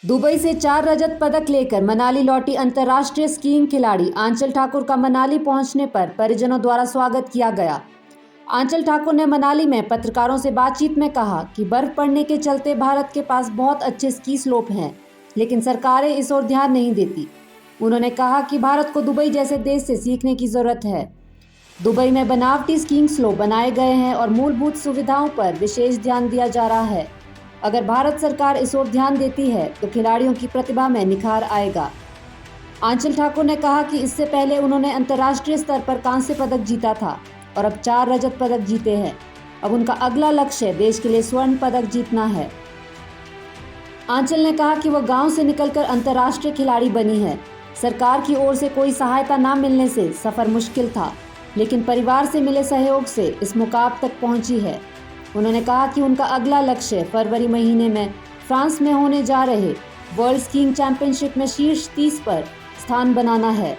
Dubai से 4 रजत पदक लेकर मनाली लौटी अंतर्राष्ट्रीय स्कीइंग खिलाड़ी आंचल ठाकुर का मनाली पहुंचने पर परिजनों द्वारा स्वागत किया गया। आंचल ठाकुर ने मनाली में पत्रकारों से बातचीत में कहा कि बर्फ पड़ने के चलते भारत के पास बहुत अच्छे स्की स्लोप हैं, लेकिन सरकारें इस ओर ध्यान नहीं देती। उन्होंने कहा कि भारत को दुबई जैसे देश से सीखने की जरूरत है। दुबई में बनावटी स्कीइंग स्लोप बनाए गए हैं और मूलभूत सुविधाओं पर विशेष ध्यान दिया जा रहा है। अगर भारत सरकार इस ओर ध्यान देती है तो खिलाड़ियों की प्रतिभा में निखार आएगा। आंचल ठाकुर ने कहा कि इससे पहले उन्होंने अंतर्राष्ट्रीय स्तर पर कांस्य पदक जीता था और अब 4 रजत पदक जीते हैं। अब उनका अगला लक्ष्य देश के लिए स्वर्ण पदक जीतना है। आंचल ने कहा कि वह गांव से निकलकर अंतर्राष्ट्रीय खिलाड़ी बनी है। सरकार की ओर से कोई सहायता न मिलने से सफर मुश्किल था, लेकिन परिवार से मिले सहयोग से इस मुकाम तक पहुंची है। उन्होंने कहा कि उनका अगला लक्ष्य फरवरी महीने में फ्रांस में होने जा रहे वर्ल्ड स्कीइंग चैंपियनशिप में शीर्ष 30 पर स्थान बनाना है।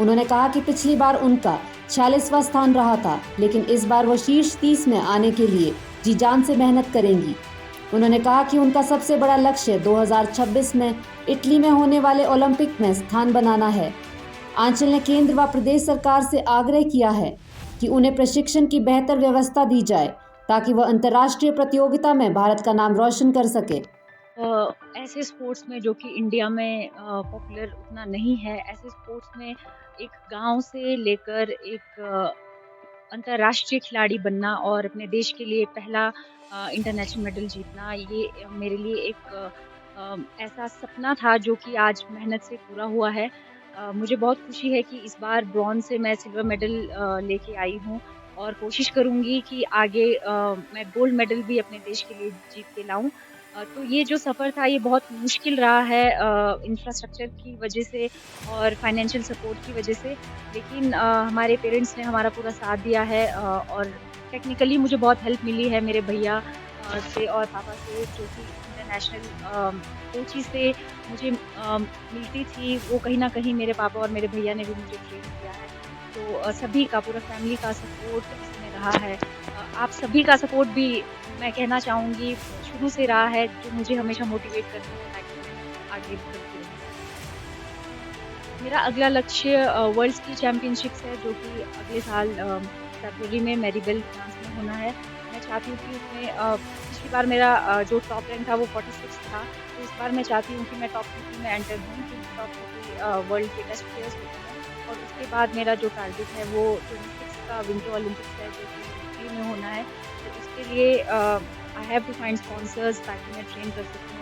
उन्होंने कहा कि पिछली बार उनका 46वां स्थान रहा था, लेकिन इस बार वो शीर्ष 30 में आने के लिए जी जान से मेहनत करेंगी। उन्होंने कहा कि उनका सबसे बड़ा लक्ष्य 2026 में इटली में होने वाले ओलंपिक में स्थान बनाना है। आंचल ने केंद्र व प्रदेश सरकार से आग्रह किया है कि उन्हें प्रशिक्षण की बेहतर व्यवस्था दी जाए ताकि वह अंतर्राष्ट्रीय प्रतियोगिता में भारत का नाम रोशन कर सके। ऐसे स्पोर्ट्स में जो कि इंडिया में पॉपुलर उतना नहीं है, ऐसे स्पोर्ट्स में एक गांव से लेकर एक अंतर्राष्ट्रीय खिलाड़ी बनना और अपने देश के लिए पहला इंटरनेशनल मेडल जीतना, ये मेरे लिए एक ऐसा सपना था जो कि आज मेहनत से पूरा हुआ है। मुझे बहुत खुशी है कि इस बार ब्रॉन्ज से मैं सिल्वर मेडल लेके आई हूँ और कोशिश करूँगी कि आगे मैं गोल्ड मेडल भी अपने देश के लिए जीत के लाऊँ। तो ये जो सफ़र था ये बहुत मुश्किल रहा है इंफ्रास्ट्रक्चर की वजह से और फाइनेंशियल सपोर्ट की वजह से, लेकिन हमारे पेरेंट्स ने हमारा पूरा साथ दिया है और टेक्निकली मुझे बहुत हेल्प मिली है मेरे भैया से और पापा से, जो कि इंटरनेशनल कोचिज़ से मुझे मिलती थी। वो कहीं न कहीं मेरे पापा और मेरे भैया ने भी मुझे ट्रेन किया है। तो सभी का, पूरा फैमिली का सपोर्ट इसमें रहा है। आप सभी का सपोर्ट भी मैं कहना चाहूँगी शुरू से रहा है, जो मुझे हमेशा मोटिवेट करता है ताकि मैं आगे बढ़ती रहूँ। मेरा अगला लक्ष्य वर्ल्ड स्की चैंपियनशिप्स है, जो कि अगले साल फरवरी में मैरीबेल, फ्रांस में होना है। मैं चाहती हूँ कि उसमें पिछली बार मेरा जो टॉप रैंक था वो 46 था, तो इस बार मैं चाहती हूँ कि मैं टॉप 50 में एंटर हूँ, क्योंकि टॉप 50 वर्ल्ड के बेस्ट प्लेयर्स होते हैं। और उसके बाद मेरा जो टारगेट है वो 26 का विंटर ओलंपिक्स है, जो कि इटली में होना है। तो उसके लिए I have to find sponsors ताकि मैं ट्रेन कर सकूँ।